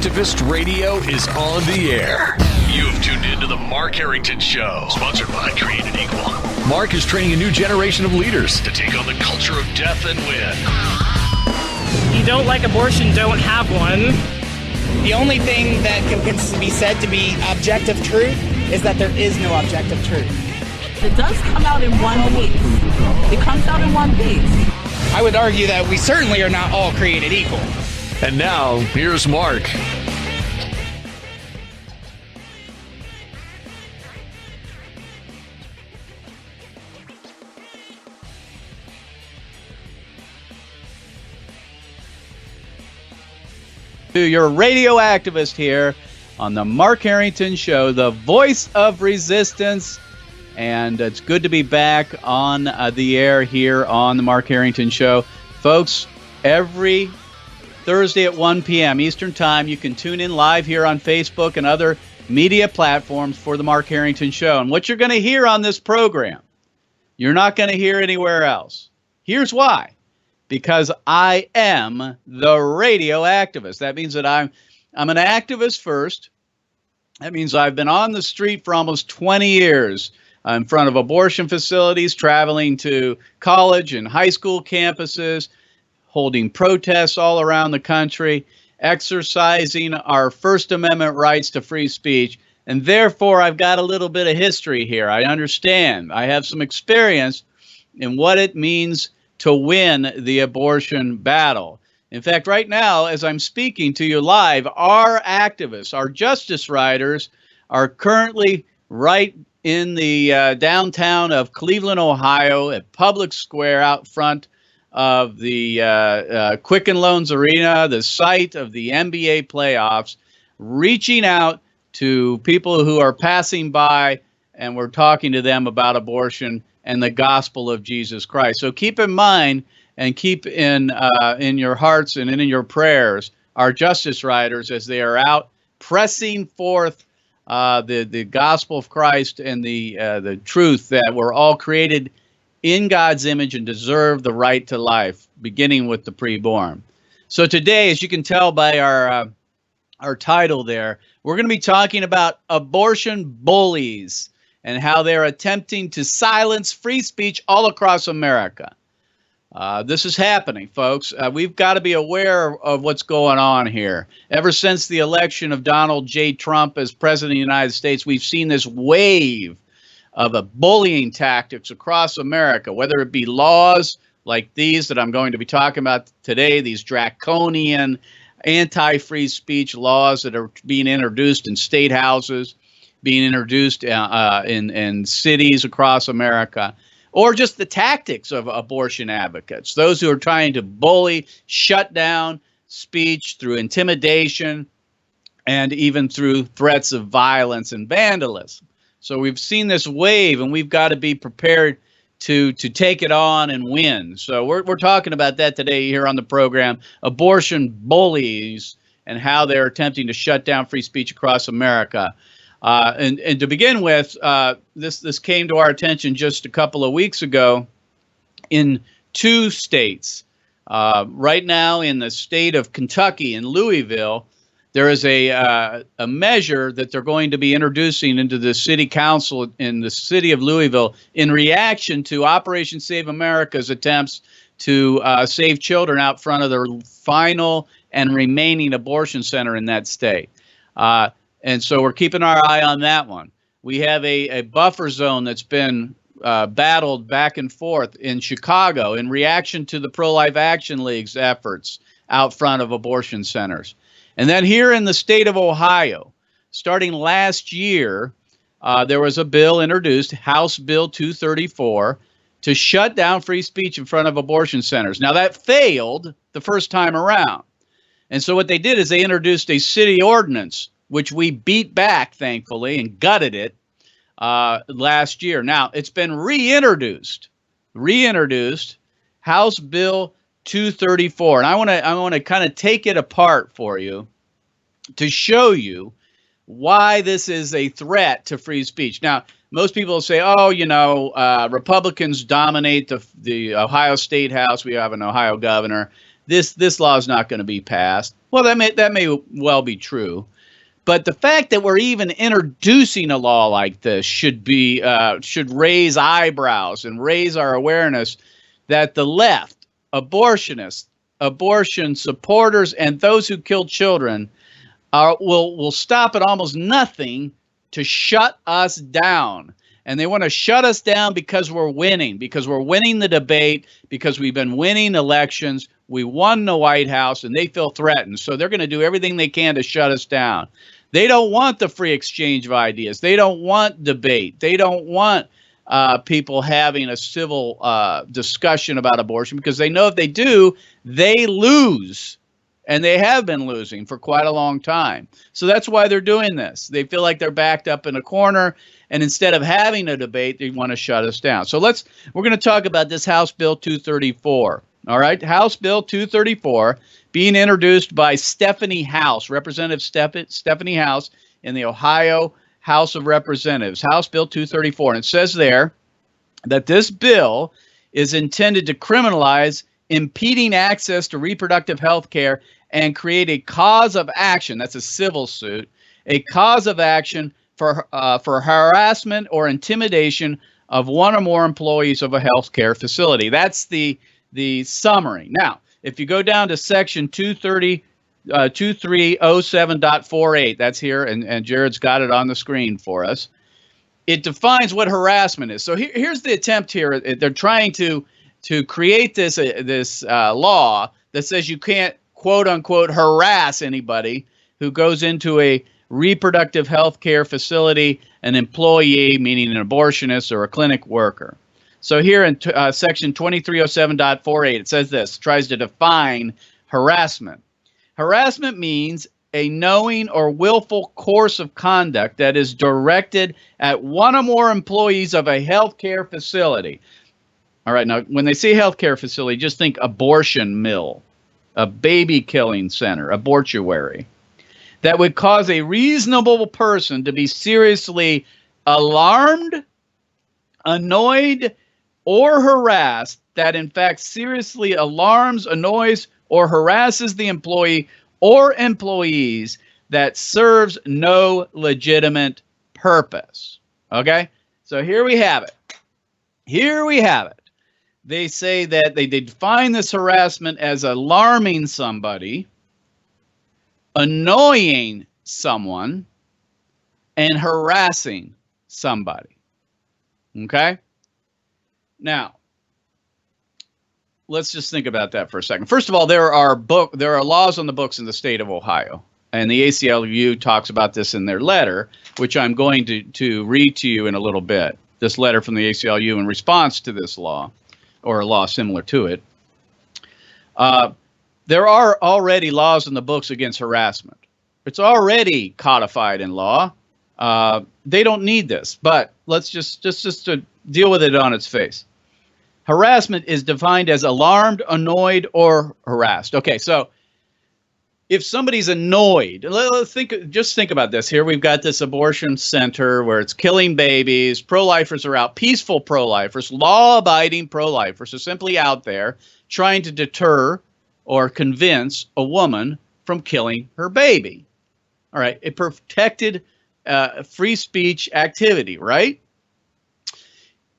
Activist Radio is on the air. You've tuned into the Mark Harrington Show, sponsored by Created Equal. Mark is training a new generation of leaders to take on the culture of death and win. You don't like abortion, don't have one. The only thing that can be said to be objective truth is that there is no objective truth. It does come out in one piece. It comes out in one piece. I would argue that we certainly are not all created equal. And now, here's Mark. You're a radio activist here on the Mark Harrington Show, the voice of resistance. And it's good to be back on the air here on the Mark Harrington Show. Folks, every Thursday at 1 p.m. Eastern Time, you can tune in live here on Facebook and other media platforms for the Mark Harrington Show. And what you're going to hear on this program, you're not going to hear anywhere else. Here's why. Because I am the radio activist. That means that I'm an activist first. That means I've been on the street for almost 20 years in front of abortion facilities, traveling to college and high school campuses, holding protests all around the country, exercising our First Amendment rights to free speech. And therefore, I've got a little bit of history here. I understand. I have some experience in what it means to win the abortion battle. In fact, right now, as I'm speaking to you live, our activists, our justice riders, are currently right in the downtown of Cleveland, Ohio, at Public Square out front of the Quicken Loans Arena, the site of the NBA playoffs, reaching out to people who are passing by, and we're talking to them about abortion and the gospel of Jesus Christ. So keep in mind and keep in your hearts and in your prayers our justice riders as they are out pressing forth the gospel of Christ and the truth that we're all created in God's image and deserve the right to life, beginning with the preborn. So today, as you can tell by our title there, we're going to be talking about abortion bullies and how they're attempting to silence free speech all across America. This is happening, folks. We've got to be aware of what's going on here. Ever since the election of Donald J. Trump as president of the United States, we've seen this wave of bullying tactics across America, whether it be laws like these that I'm going to be talking about today, these draconian anti-free speech laws that are being introduced in state houses, being introduced in cities across America, or just the tactics of abortion advocates, those who are trying to bully, shut down speech through intimidation and even through threats of violence and vandalism. So we've seen this wave, and we've got to be prepared to take it on and win. So we're talking about that today here on the program, abortion bullies and how they're attempting to shut down free speech across America. And to begin with, this came to our attention just a couple of weeks ago in two states. Right now in the state of Kentucky, in Louisville, there is a measure that they're going to be introducing into the city council in the city of Louisville in reaction to Operation Save America's attempts to save children out front of the final and remaining abortion center in that state. And so we're keeping our eye on that one. We have a buffer zone that's been battled back and forth in Chicago in reaction to the Pro-Life Action League's efforts out front of abortion centers. And then here in the state of Ohio, starting last year, there was a bill introduced, House Bill 234, to shut down free speech in front of abortion centers. Now, that failed the first time around. And so what they did is they introduced a city ordinance, which we beat back, thankfully, and gutted it last year. Now, it's been reintroduced, House Bill 234. And I want to kind of take it apart for you to show you why this is a threat to free speech. Now, most people say, oh, Republicans dominate the Ohio State House. We have an Ohio governor. this law is not going to be passed. Well, that may well be true. But the fact that we're even introducing a law like this should raise eyebrows and raise our awareness that the left, abortionists, abortion supporters, and those who kill children will stop at almost nothing to shut us down. And they want to shut us down because we're winning the debate, because we've been winning elections. We won the White House, and they feel threatened. So they're going to do everything they can to shut us down. They don't want the free exchange of ideas. They don't want debate. They don't want people having a civil discussion about abortion, because they know if they do, they lose. And they have been losing for quite a long time. So that's why they're doing this. They feel like they're backed up in a corner, and instead of having a debate, they want to shut us down. So we're going to talk about this House Bill 234. All right, House Bill 234 being introduced by Stephanie House, Representative Stephanie House in the Ohio House of Representatives, House Bill 234. And it says there that this bill is intended to criminalize impeding access to reproductive health care and create a cause of action, that's a civil suit, a cause of action for harassment or intimidation of one or more employees of a healthcare facility. That's the summary. Now, if you go down to section 2307.48, that's here, and Jared's got it on the screen for us. It defines what harassment is. So here's the attempt here. They're trying to create this law that says you can't, quote unquote, harass anybody who goes into a reproductive health care facility, an employee, meaning an abortionist or a clinic worker. So here in section 2307.48, it says this, tries to define harassment. Harassment means a knowing or willful course of conduct that is directed at one or more employees of a healthcare facility. All right, now, when they say healthcare facility, just think abortion mill, a baby killing center, a mortuary, that would cause a reasonable person to be seriously alarmed, annoyed, or harassed, that in fact seriously alarms, annoys, or harasses the employee or employees, that serves no legitimate purpose. Okay? So here we have it. They say that they define this harassment as alarming somebody, annoying someone, and harassing somebody. Okay? Now, let's just think about that for a second. First of all, there are laws on the books in the state of Ohio, and the ACLU talks about this in their letter, which I'm going to read to you in a little bit. This letter from the ACLU in response to this law, or a law similar to it. There are already laws in the books against harassment. It's already codified in law. They don't need this, but let's just to deal with it on its face. Harassment is defined as alarmed, annoyed, or harassed. Okay, so if somebody's annoyed, let's think about this. Here we've got this abortion center where it's killing babies. Pro-lifers are out. Peaceful pro-lifers, law-abiding pro-lifers are simply out there trying to deter or convince a woman from killing her baby. All right, a protected free speech activity, right?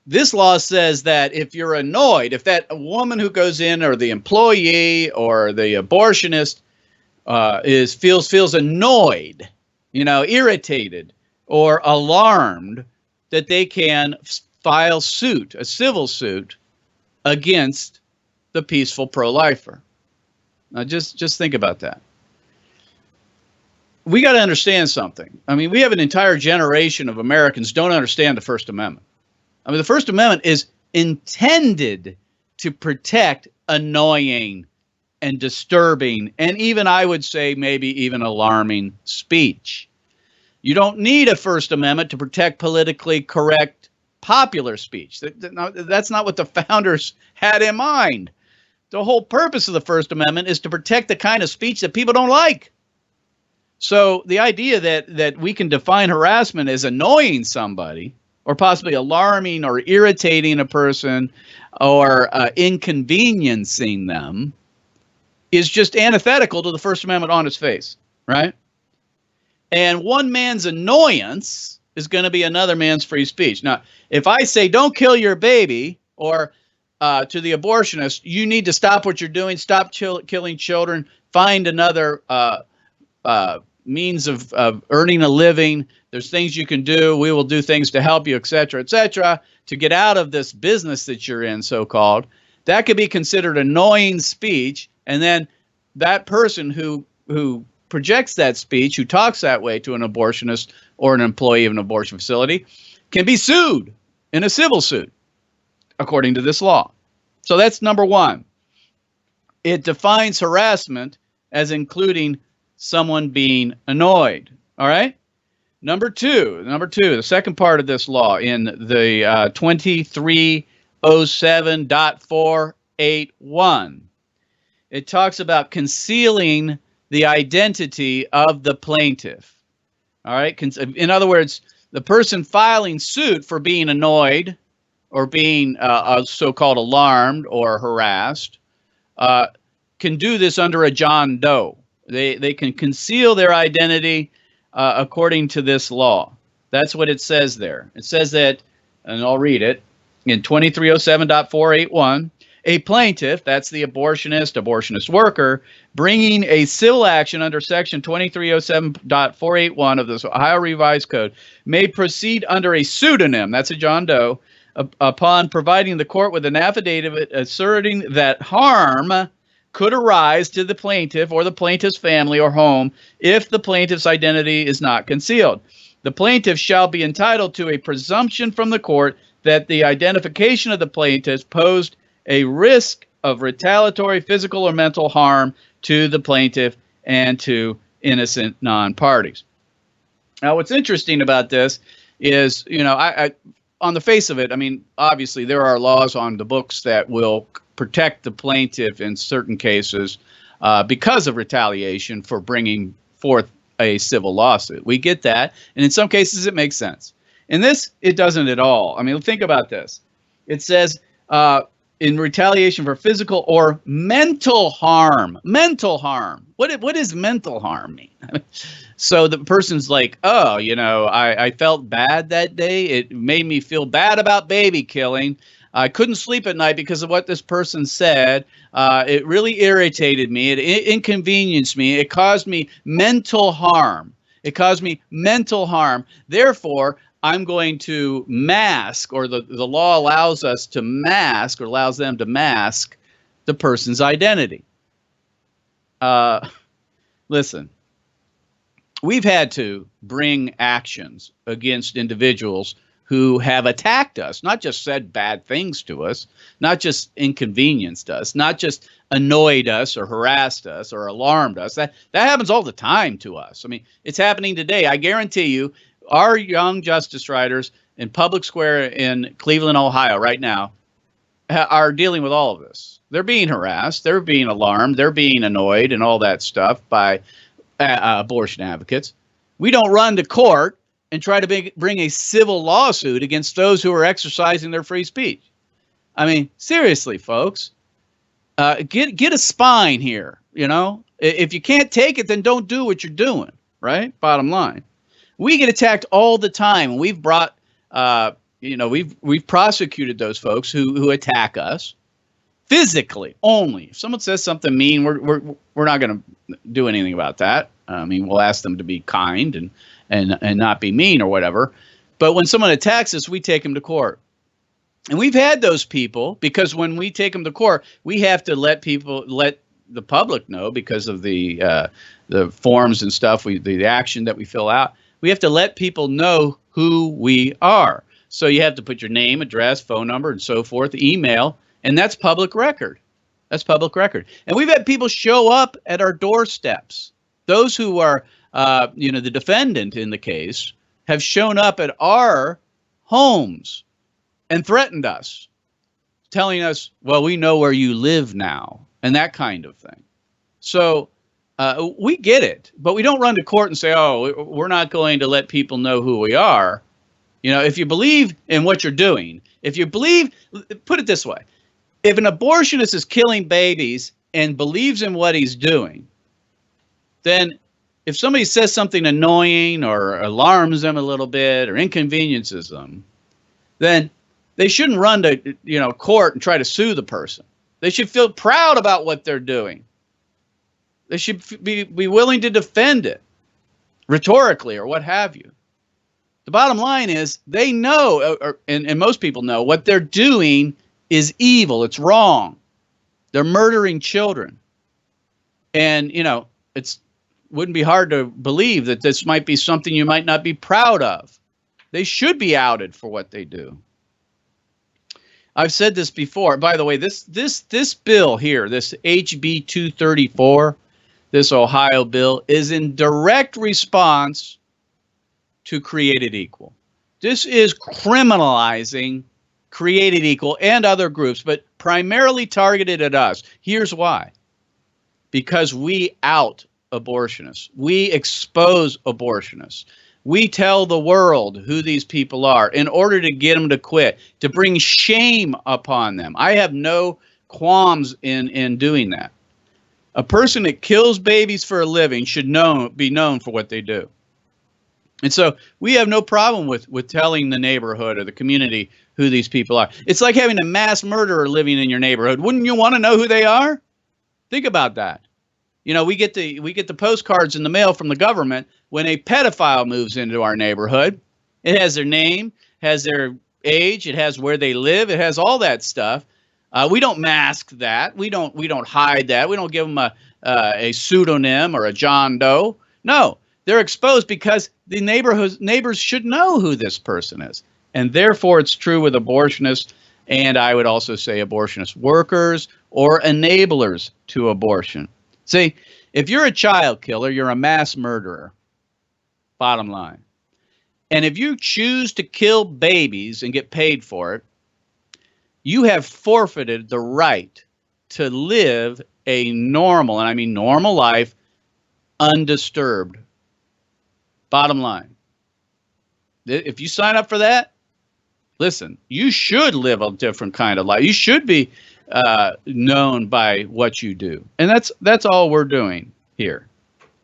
This law says that if you're annoyed, if that woman who goes in, or the employee or the abortionist feels annoyed, irritated or alarmed, that they can file suit, a civil suit, against the peaceful pro-lifer. Now, just think about that. We got to understand something. I mean, we have an entire generation of Americans don't understand the First Amendment. I mean, the First Amendment is intended to protect annoying and disturbing, and even, I would say, maybe even alarming speech. You don't need a First Amendment to protect politically correct popular speech. That's not what the founders had in mind. The whole purpose of the First Amendment is to protect the kind of speech that people don't like. So the idea that we can define harassment as annoying somebody, or possibly alarming or irritating a person, or inconveniencing them, is just antithetical to the First Amendment on its face, right? And one man's annoyance is going to be another man's free speech. Now, if I say, don't kill your baby, or to the abortionist, you need to stop what you're doing, stop killing children, find another means of earning a living. There's things you can do. We will do things to help you, et cetera, to get out of this business that you're in, so-called. That could be considered annoying speech. And then that person who projects that speech, who talks that way to an abortionist or an employee of an abortion facility, can be sued in a civil suit, according to this law. So that's number one. It defines harassment as including someone being annoyed. All right? Number two, the second part of this law in the 2307.481, it talks about concealing the identity of the plaintiff. All right? In other words, the person filing suit for being annoyed or being so-called alarmed or harassed can do this under a John Doe. They can conceal their identity according to this law. That's what it says there. It says that, and I'll read it, in 2307.481, a plaintiff, that's the abortionist worker, bringing a civil action under section 2307.481 of the Ohio Revised Code may proceed under a pseudonym, that's a John Doe, upon providing the court with an affidavit asserting that harm could arise to the plaintiff or the plaintiff's family or home if the plaintiff's identity is not concealed. The plaintiff shall be entitled to a presumption from the court that the identification of the plaintiff posed a risk of retaliatory physical or mental harm to the plaintiff and to innocent non-parties. Now, what's interesting about this is, I on the face of it, I mean, obviously there are laws on the books that will protect the plaintiff in certain cases because of retaliation for bringing forth a civil lawsuit. We get that, and in some cases it makes sense. In this, it doesn't at all. I mean, think about this. It says in retaliation for physical or mental harm. Mental harm. What does mental harm mean? So the person's like, oh, I felt bad that day. It made me feel bad about baby killing. I couldn't sleep at night because of what this person said. It really irritated me. It inconvenienced me. It caused me mental harm. Therefore, I'm going to mask, or the law allows us to mask, or allows them to mask the person's identity. Listen, we've had to bring actions against individuals who have attacked us, not just said bad things to us, not just inconvenienced us, not just annoyed us or harassed us or alarmed us. That happens all the time to us. I mean, it's happening today. I guarantee you, our young justice writers in Public Square in Cleveland, Ohio right now are dealing with all of this. They're being harassed, they're being alarmed, they're being annoyed and all that stuff by abortion advocates. We don't run to court and try to bring a civil lawsuit against those who are exercising their free speech. I mean, seriously, folks, get a spine here. If you can't take it, then don't do what you're doing. Right? Bottom line. We get attacked all the time. We've brought, we've prosecuted those folks who attack us physically only. If someone says something mean, we're not going to do anything about that. I mean, we'll ask them to be kind and not be mean or whatever. But when someone attacks us, we take them to court. And we've had those people, because when we take them to court, we have to let the public know, because of the forms and stuff, the action that we fill out. We have to let people know who we are. So you have to put your name, address, phone number, and so forth, email, and that's public record. That's public record. And we've had people show up at our doorsteps. Those who are, the defendant in the case, have shown up at our homes and threatened us, telling us, well, we know where you live now, and that kind of thing. So we get it, but we don't run to court and say, oh, we're not going to let people know who we are. If you believe in what you're doing, put it this way, if an abortionist is killing babies and believes in what he's doing, then if somebody says something annoying or alarms them a little bit or inconveniences them, then they shouldn't run to court and try to sue the person. They should feel proud about what they're doing. They should be willing to defend it rhetorically or what have you. The bottom line is they know, and most people know, what they're doing is evil. It's wrong. They're murdering children. And, it's wouldn't be hard to believe that this might be something you might not be proud of. They should be outed for what they do. I've said this before. By the way, this bill here, this HB 234, this Ohio bill, is in direct response to Created Equal. This is criminalizing Created Equal and other groups, but primarily targeted at us. Here's why. Because we out abortionists. We expose abortionists. We tell the world who these people are in order to get them to quit, to bring shame upon them. I have no qualms in doing that. A person that kills babies for a living should be known for what they do. And so we have no problem with telling the neighborhood or the community who these people are. It's like having a mass murderer living in your neighborhood. Wouldn't you want to know who they are? Think about that. We get the postcards in the mail from the government when a pedophile moves into our neighborhood. It has their name, has their age, it has where they live, it has all that stuff. We don't mask that. We don't hide that. We don't give them a pseudonym or a John Doe. No, they're exposed because the neighbors should know who this person is. And therefore, it's true with abortionists, and I would also say abortionist workers or enablers to abortion. See, if you're a child killer, you're a mass murderer, bottom line. And if you choose to kill babies and get paid for it, you have forfeited the right to live a normal, and I mean normal life, undisturbed. Bottom line. If you sign up for that, listen, you should live a different kind of life. You should be known by what you do. And that's all we're doing here.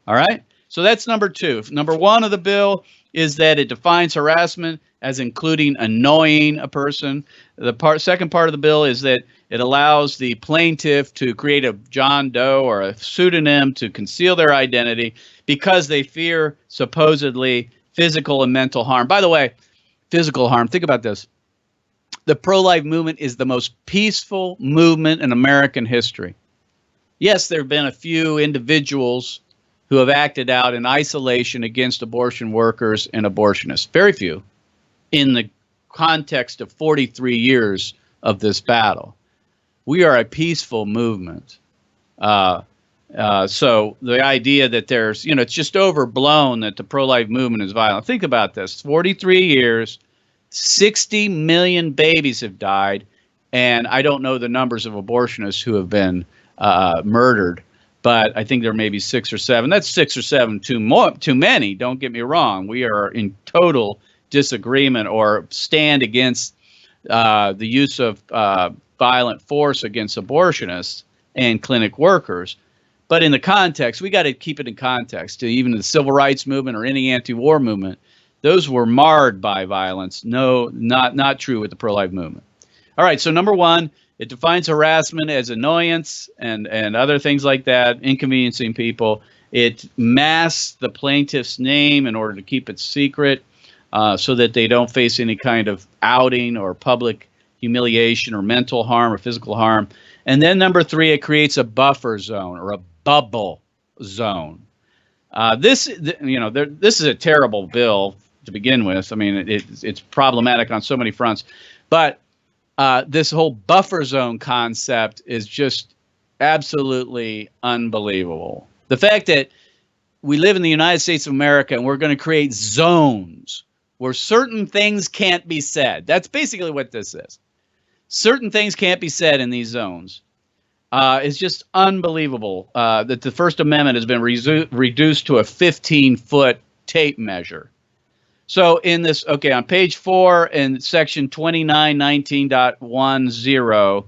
All right? So that's number two. Number one of the bill is that it defines harassment as including annoying a person. The second part of the bill is that it allows the plaintiff to create a John Doe or a pseudonym to conceal their identity because they fear supposedly physical and mental harm. By the way, physical harm, think about this. The pro-life movement is the most peaceful movement in American history. Yes, there have been a few individuals who have acted out in isolation against abortion workers and abortionists. Very few in the context of 43 years of this battle. We are a peaceful movement. So the idea that there's, it's just overblown that the pro-life movement is violent. Think about this, 43 years, 60 million babies have died, and I don't know the numbers of abortionists who have been murdered, but I think there may be 6 or 7. That's 6 or 7 too many, don't get me wrong. We are in total disagreement or stand against the use of violent force against abortionists and clinic workers. But in the context, we got to keep it in context. To even the civil rights movement or any anti-war movement, those were marred by violence. No, not true with the pro-life movement. All right, so number one, it defines harassment as annoyance and other things like that, inconveniencing people. It masks the plaintiff's name in order to keep it secret so that they don't face any kind of outing or public humiliation or mental harm or physical harm. And then number three, it creates a buffer zone or a bubble zone. This is a terrible bill to begin with. I mean, it's problematic on so many fronts. But this whole buffer zone concept is just absolutely unbelievable. The fact that we live in the United States of America and we're going to create zones where certain things can't be said. That's basically what this is. Certain things can't be said in these zones. It's just unbelievable that the First Amendment has been reduced to a 15-foot tape measure. So in this, on page 4 in section 2919.10,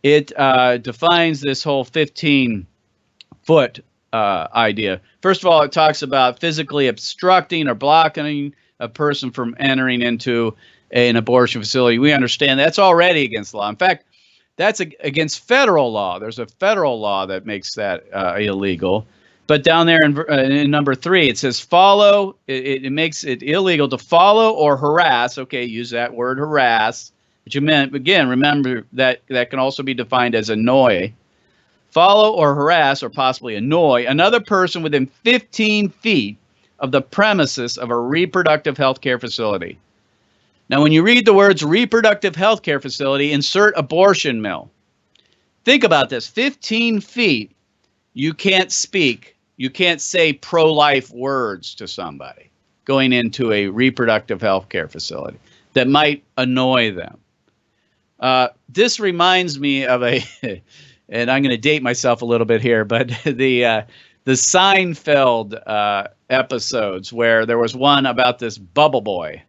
it defines this whole 15-foot idea. First of all, it talks about physically obstructing or blocking a person from entering into an abortion facility. We understand that's already against the law. In fact, that's against federal law. There's a federal law that makes that illegal. But down there in number 3, it says follow. It makes it illegal to follow or harass. Okay, use that word harass. But you meant, again, remember that can also be defined as annoy. Follow or harass or possibly annoy another person within 15 feet of the premises of a reproductive health care facility. Now, when you read the words reproductive health care facility, insert abortion mill. Think about this. 15 feet, you can't speak. You can't say pro-life words to somebody going into a reproductive health care facility that might annoy them. This reminds me of a, and I'm going to date myself a little bit here, but the Seinfeld episodes where there was one about this bubble boy.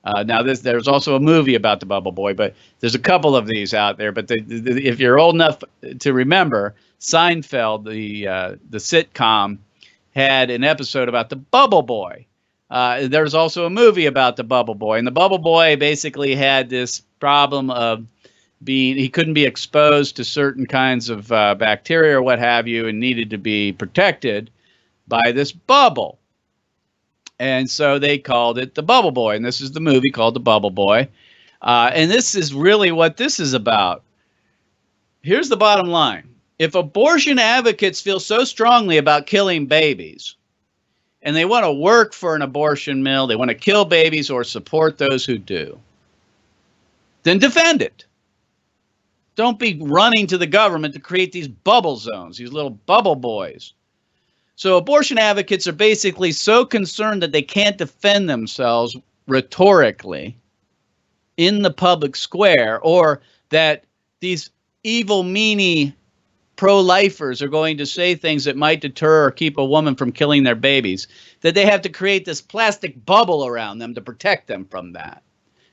Now, there's also a movie about the bubble boy, but there's a couple of these out there. But if you're old enough to remember, Seinfeld, the sitcom, had an episode about the bubble boy. There's also a movie about the bubble boy, and the bubble boy basically had this problem of he couldn't be exposed to certain kinds of bacteria or what have you, and needed to be protected by this bubble. And so they called it the Bubble Boy, and this is the movie called The Bubble Boy. And this is really what this is about. Here's the bottom line. If abortion advocates feel so strongly about killing babies, and they want to work for an abortion mill, they want to kill babies or support those who do, then defend it. Don't be running to the government to create these bubble zones, these little bubble boys. So abortion advocates are basically so concerned that they can't defend themselves rhetorically in the public square, or that these evil, meanie pro-lifers are going to say things that might deter or keep a woman from killing their babies, that they have to create this plastic bubble around them to protect them from that.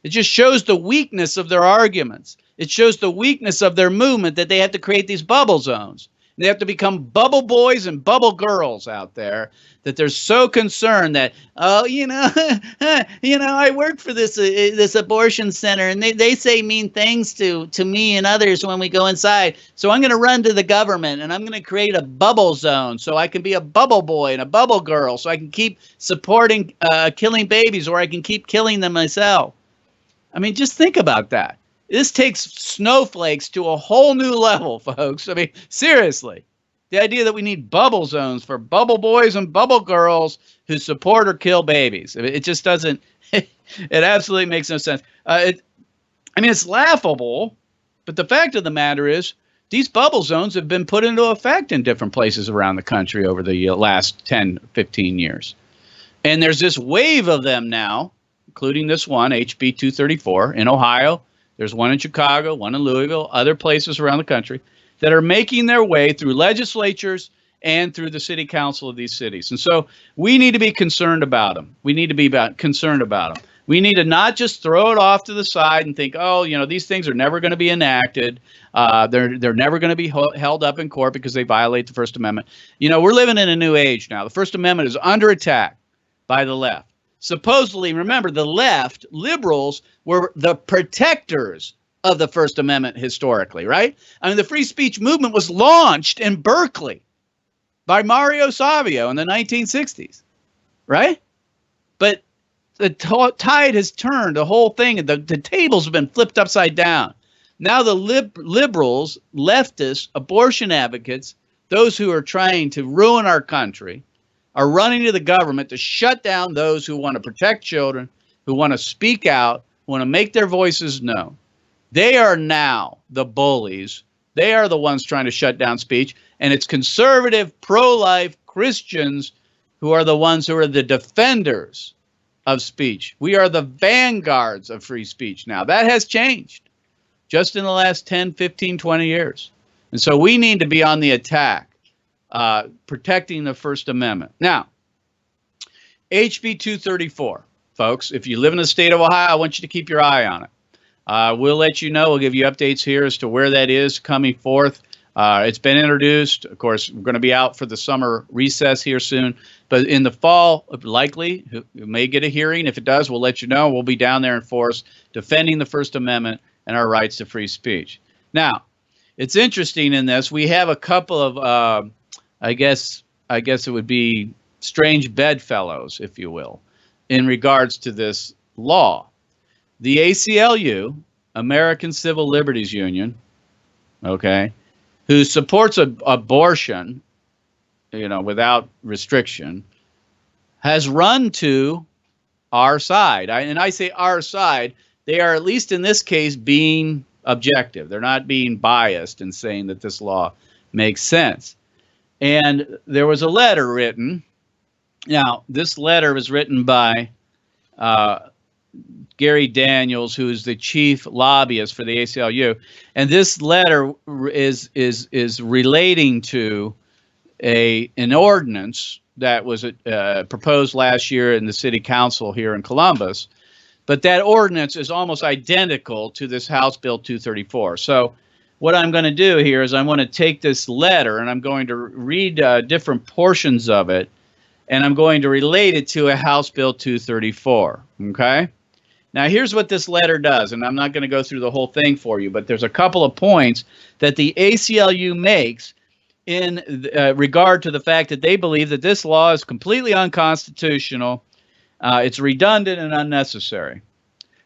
It just shows the weakness of their arguments. It shows the weakness of their movement that they have to create these bubble zones. They have to become bubble boys and bubble girls out there, that they're so concerned that, oh, I work for this abortion center, and they say mean things to me and others when we go inside. So I'm going to run to the government, and I'm going to create a bubble zone so I can be a bubble boy and a bubble girl, so I can keep supporting killing babies, or I can keep killing them myself. I mean, just think about that. This takes snowflakes to a whole new level, folks. I mean, seriously. The idea that we need bubble zones for bubble boys and bubble girls who support or kill babies. It just doesn't, it absolutely makes no sense. It's laughable, but the fact of the matter is these bubble zones have been put into effect in different places around the country over the last 10, 15 years. And there's this wave of them now, including this one, HB 234 in Ohio. There's one in Chicago, one in Louisville, other places around the country that are making their way through legislatures and through the city council of these cities. And so we need to be concerned about them. We need to be concerned about them. We need to not just throw it off to the side and think, oh, these things are never going to be enacted. They're never going to be held up in court because they violate the First Amendment. We're living in a new age now. The First Amendment is under attack by the left. Supposedly, remember, the left, liberals, were the protectors of the First Amendment historically, right? I mean, the free speech movement was launched in Berkeley by Mario Savio in the 1960s, right? But the tide has turned, the whole thing, the tables have been flipped upside down. Now the liberals, leftists, abortion advocates, those who are trying to ruin our country, are running to the government to shut down those who want to protect children, who want to speak out, who want to make their voices known. They are now the bullies. They are the ones trying to shut down speech. And it's conservative, pro-life Christians who are the ones who are the defenders of speech. We are the vanguards of free speech now. That has changed just in the last 10, 15, 20 years. And so we need to be on the attack. Protecting the First Amendment. Now, HB 234, folks, if you live in the state of Ohio, I want you to keep your eye on it. We'll let you know. We'll give you updates here as to where that is coming forth. It's been introduced. Of course, we're going to be out for the summer recess here soon. But in the fall, likely, it may get a hearing. If it does, we'll let you know. We'll be down there in force defending the First Amendment and our rights to free speech. Now, it's interesting in this. We have a couple of, I guess it would be strange bedfellows, if you will, in regards to this law. The ACLU, American Civil Liberties Union, okay, who supports abortion, without restriction, has run to our side. And I say our side, they are, at least in this case, being objective. They're not being biased and saying that this law makes sense. And there was a letter written. Now, this letter was written by Gary Daniels, who is the chief lobbyist for the ACLU. And this letter is relating to an ordinance that was proposed last year in the city council here in Columbus. But that ordinance is almost identical to this House Bill 234. So what I'm going to do here is I'm going to take this letter and I'm going to read different portions of it, and I'm going to relate it to a House Bill 234. Okay? Now, here's what this letter does, and I'm not going to go through the whole thing for you, but there's a couple of points that the ACLU makes in regard to the fact that they believe that this law is completely unconstitutional, it's redundant and unnecessary.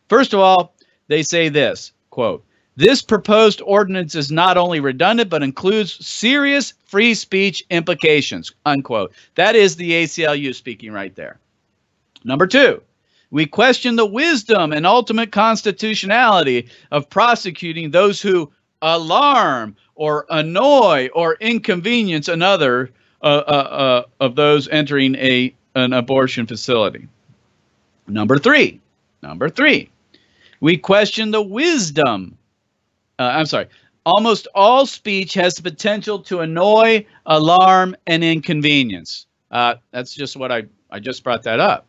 First of all, they say this, quote, "This proposed ordinance is not only redundant, but includes serious free speech implications," unquote. That is the ACLU speaking right there. Number two, "We question the wisdom and ultimate constitutionality of prosecuting those who alarm or annoy or inconvenience another of those entering an abortion facility." Number three, "We question the wisdom." Almost all speech has the potential to annoy, alarm, and inconvenience. That's just what I just brought that up.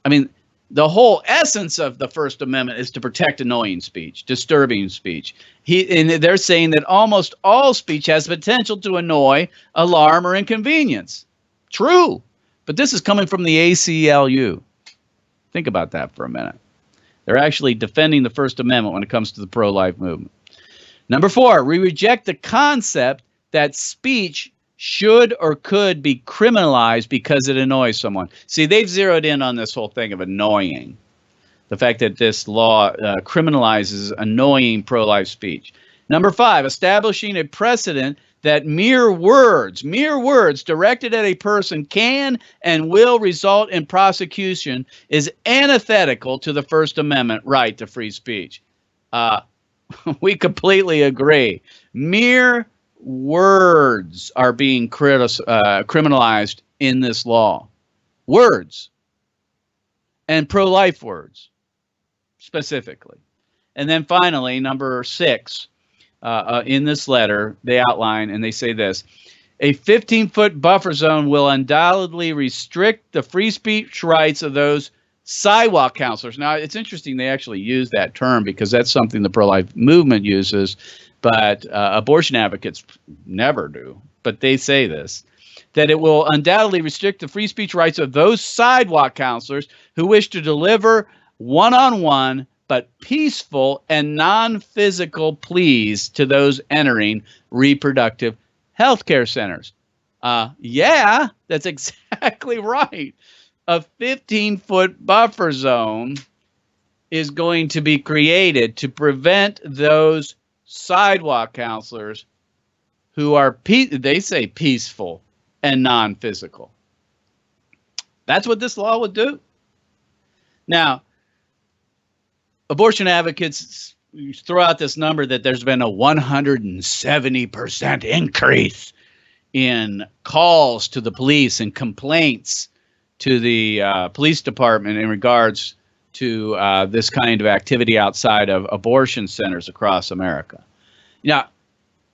I mean, the whole essence of the First Amendment is to protect annoying speech, disturbing speech. And they're saying that almost all speech has potential to annoy, alarm, or inconvenience. True, but this is coming from the ACLU. Think about that for a minute. They're actually defending the First Amendment when it comes to the pro-life movement. Number four, we reject the concept that speech should or could be criminalized because it annoys someone. See, they've zeroed in on this whole thing of annoying. The fact that this law criminalizes annoying pro-life speech. Number five, establishing a precedent that mere words directed at a person can and will result in prosecution is antithetical to the First Amendment right to free speech. We completely agree. Mere words are being criminalized in this law. Words. And pro-life words, specifically. And then finally, number six, in this letter, they outline and they say this: "A 15-foot buffer zone will undoubtedly restrict the free speech rights of those sidewalk counselors." Now, it's interesting they actually use that term because that's something the pro-life movement uses, but abortion advocates never do. But they say this, that it will undoubtedly restrict the free speech rights of those sidewalk counselors who wish to deliver one-on-one but peaceful and non-physical pleas to those entering reproductive health care centers. Yeah, that's exactly right. A 15-foot buffer zone is going to be created to prevent those sidewalk counselors who are, they say, peaceful and non-physical. That's what this law would do. Now, abortion advocates throw out this number that there's been a 170% increase in calls to the police and complaints to the police department in regards to this kind of activity outside of abortion centers across America. Now,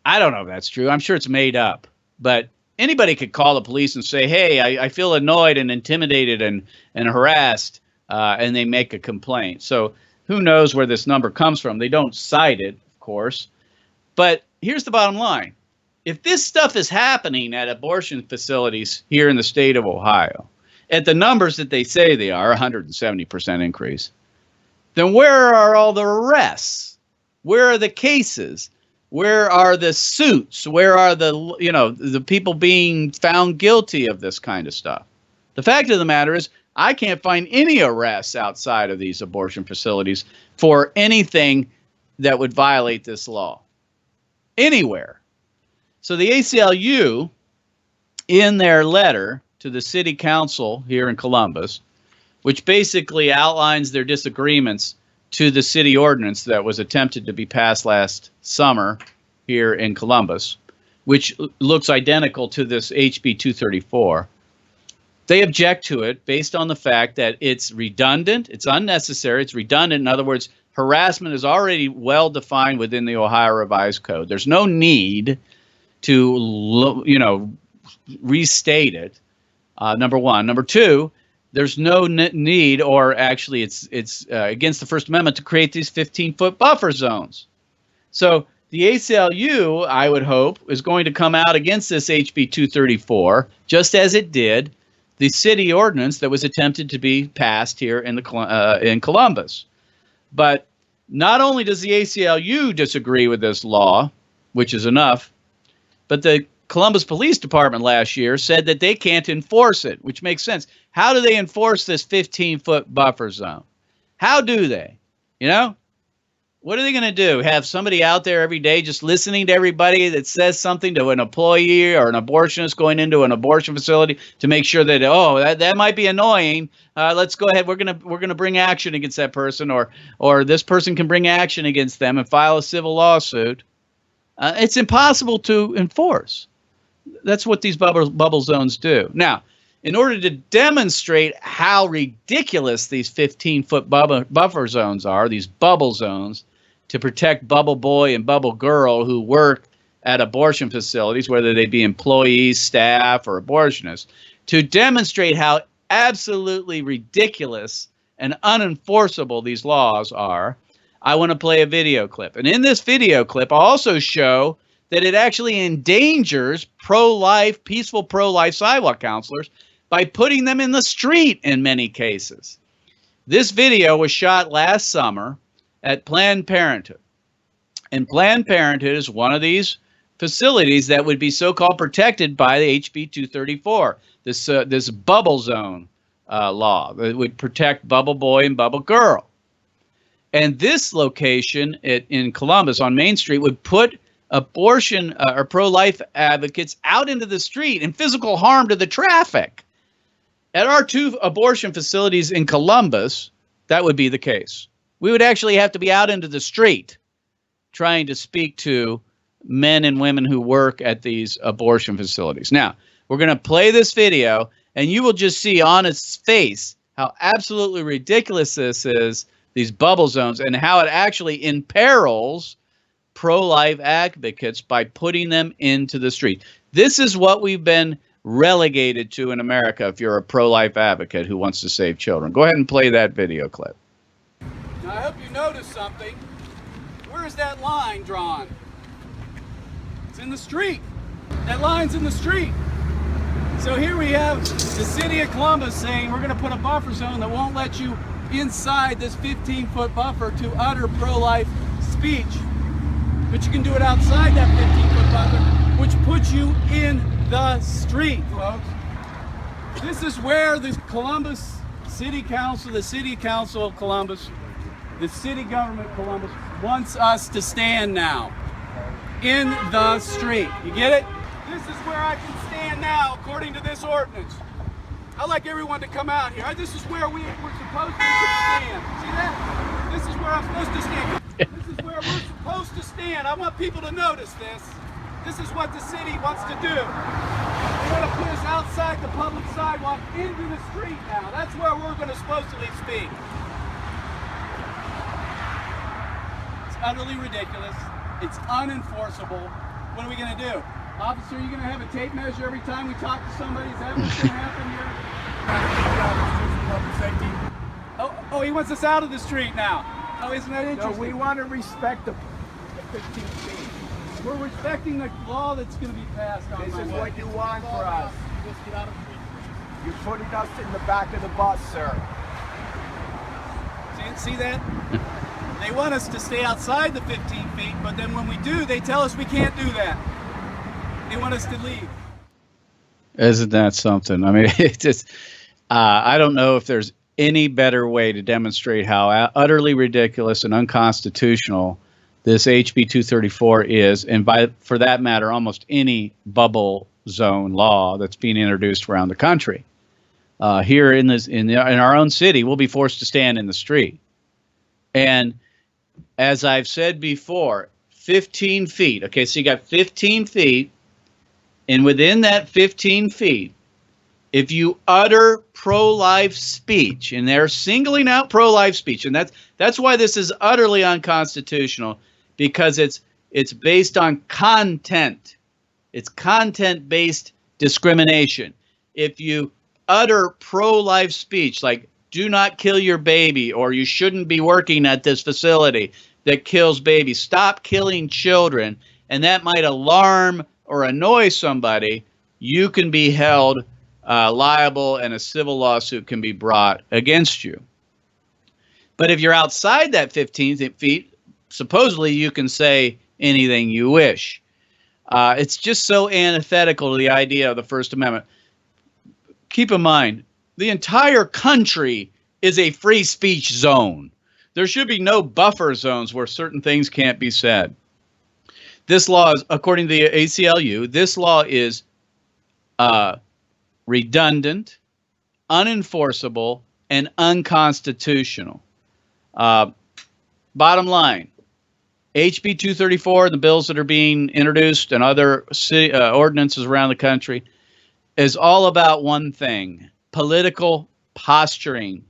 I don't know if that's true. I'm sure it's made up. But anybody could call the police and say, hey, I feel annoyed and intimidated and harassed, and they make a complaint. So who knows where this number comes from? They don't cite it, of course. But here's the bottom line. If this stuff is happening at abortion facilities here in the state of Ohio, at the numbers that they say they are, 170% increase, then where are all the arrests? Where are the cases? Where are the suits? Where are the people being found guilty of this kind of stuff? The fact of the matter is, I can't find any arrests outside of these abortion facilities for anything that would violate this law. Anywhere. So the ACLU, in their letter to the city council here in Columbus, which basically outlines their disagreements to the city ordinance that was attempted to be passed last summer here in Columbus, which looks identical to this HB 234. They object to it based on the fact that it's redundant, it's unnecessary, it's redundant. In other words, harassment is already well defined within the Ohio Revised Code. There's no need to, restate it. Number one. Number two, there's no need, or actually it's against the First Amendment to create these 15-foot buffer zones. So the ACLU, I would hope, is going to come out against this HB 234, just as it did the city ordinance that was attempted to be passed here in Columbus. But not only does the ACLU disagree with this law, which is enough, but the Columbus Police Department last year said that they can't enforce it, which makes sense. How do they enforce this 15-foot buffer zone? How do they? What are they going to do? Have somebody out there every day just listening to everybody that says something to an employee or an abortionist going into an abortion facility to make sure that, that might be annoying. Let's go ahead. We're gonna bring action against that person, or this person can bring action against them and file a civil lawsuit. It's impossible to enforce. That's what these bubble zones do. Now, in order to demonstrate how ridiculous these 15-foot buffer zones are, these bubble zones, to protect bubble boy and bubble girl who work at abortion facilities, whether they be employees, staff, or abortionists, to demonstrate how absolutely ridiculous and unenforceable these laws are, I want to play a video clip. And in this video clip, I'll also show that it actually endangers pro-life, peaceful pro-life sidewalk counselors by putting them in the street in many cases. This video was shot last summer at Planned Parenthood. And Planned Parenthood is one of these facilities that would be so-called protected by the HB 234, this bubble zone law that would protect bubble boy and bubble girl. And this location in Columbus on Main Street would put abortion or pro-life advocates out into the street in physical harm to the traffic. At our two abortion facilities in Columbus, that would be the case. We would actually have to be out into the street trying to speak to men and women who work at these abortion facilities. Now, we're going to play this video, and you will just see on its face how absolutely ridiculous this is, these bubble zones, and how it actually imperils pro-life advocates by putting them into the street. This is what we've been relegated to in America if you're a pro-life advocate who wants to save children. Go ahead and play that video clip. Now, I hope you noticed something. Where is that line drawn? It's in the street. That line's in the street. So here we have the city of Columbus saying we're going to put a buffer zone that won't let you inside this 15-foot buffer to utter pro-life speech. But you can do it outside that 15-foot buffer, which puts you in the street, folks. This is where the Columbus City Council, the City Council of Columbus, the city government of Columbus wants us to stand now. In the street. You get it? This is where I can stand now, according to this ordinance. I'd like everyone to come out here. This is where we're supposed to stand. See that? This is where I'm supposed to stand. This is where we're supposed to stand. I want people to notice this. This is what the city wants to do. They want to put us outside the public sidewalk into the street now. That's where we're going to supposedly speak. It's utterly ridiculous. It's unenforceable. What are we going to do? Officer, are you going to have a tape measure every time we talk to somebody? Is that what's going to happen here? Oh, he wants us out of the street now. Oh, isn't that No, interesting? we want to respect the 15 feet. We're respecting the law that's going to be passed on. This my is way. what you want for us. You just get out of the street. You're putting us in the back of the bus, sir. See that? They want us to stay outside the 15 feet, but then when we do, they tell us we can't do that. They want us to leave. Isn't that something? I mean, it's just, I don't know if there's any better way to demonstrate how utterly ridiculous and unconstitutional this HB 234 is, and for that matter, almost any bubble zone law that's being introduced around the country. Here in our own city, we'll be forced to stand in the street. And as I've said before, 15 feet. Okay, so you got 15 feet, and within that 15 feet, if you utter pro-life speech, and they're singling out pro-life speech, and that's why this is utterly unconstitutional, because it's based on content. It's content-based discrimination. If you utter pro-life speech, like do not kill your baby, or you shouldn't be working at this facility that kills babies, stop killing children, and that might alarm or annoy somebody, you can be held liable, and a civil lawsuit can be brought against you. But if you're outside that 15 feet, supposedly you can say anything you wish. It's just so antithetical to the idea of the First Amendment. Keep in mind, the entire country is a free speech zone. There should be no buffer zones where certain things can't be said. This law is, according to the ACLU, this law is redundant, unenforceable, and unconstitutional. Bottom line, HB 234, the bills that are being introduced, and other city, ordinances around the country, is all about one thing: political posturing.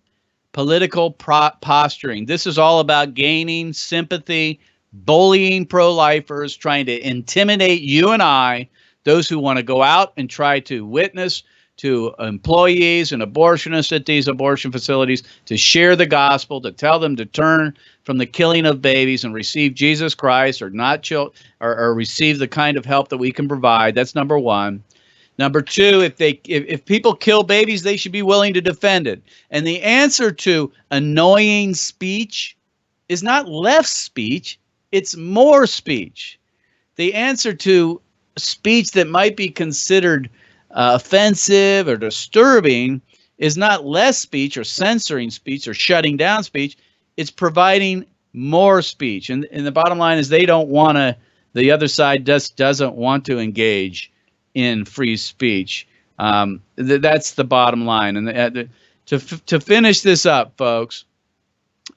Political posturing. This is all about gaining sympathy, bullying pro-lifers, trying to intimidate you and I, those who want to go out and try to witness to employees and abortionists at these abortion facilities, to share the gospel, to tell them to turn from the killing of babies and receive Jesus Christ, or not or receive the kind of help that we can provide. That's number one. Number two, if people kill babies, they should be willing to defend it. And the answer to annoying speech is not less speech, it's more speech. The answer to speech that might be considered offensive or disturbing is not less speech or censoring speech or shutting down speech. It's providing more speech. And the bottom line is they don't want to, the other side doesn't want to engage in free speech. That's the bottom line. And to finish this up, folks,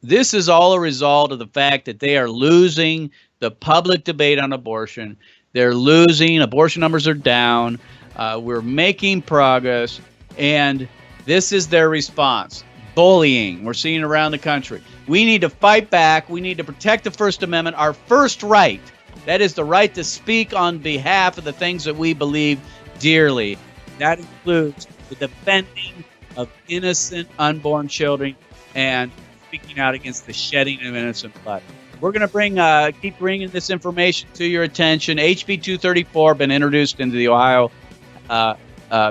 this is all a result of the fact that they are losing the public debate on abortion. They're losing. Abortion numbers are down. We're making progress. And this is their response. Bullying. We're seeing around the country. We need to fight back. We need to protect the First Amendment, our first right. That is the right to speak on behalf of the things that we believe dearly. That includes the defending of innocent unborn children and speaking out against the shedding of innocent blood. We're going to keep bringing this information to your attention. HB 234 been introduced into the Ohio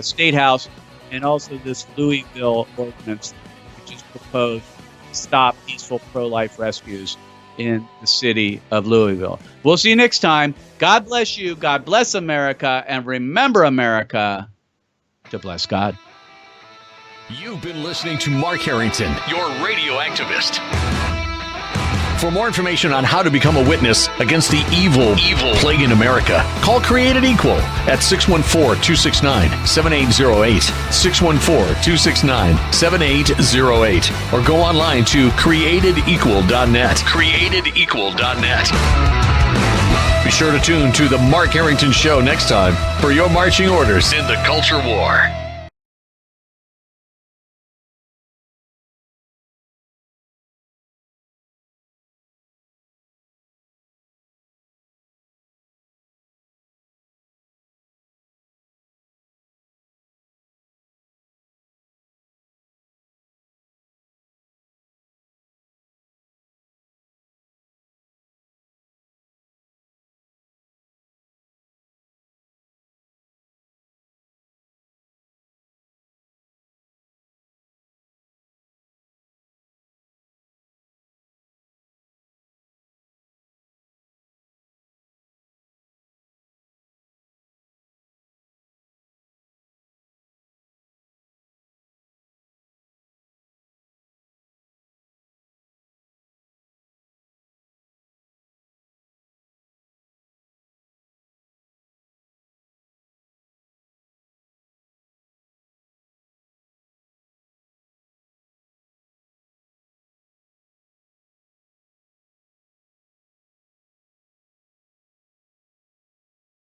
State House, and also this Louisville ordinance, which is proposed to stop peaceful pro-life rescues in the city of Louisville. We'll see you next time. God bless you. God bless America. And remember, America, to bless God. You've been listening to Mark Harrington, your radio activist. For more information on how to become a witness against the evil plague in America, call Created Equal at 614-269-7808, 614-269-7808, or go online to createdequal.net, createdequal.net. Be sure to tune to The Mark Harrington Show next time for your marching orders in the culture war.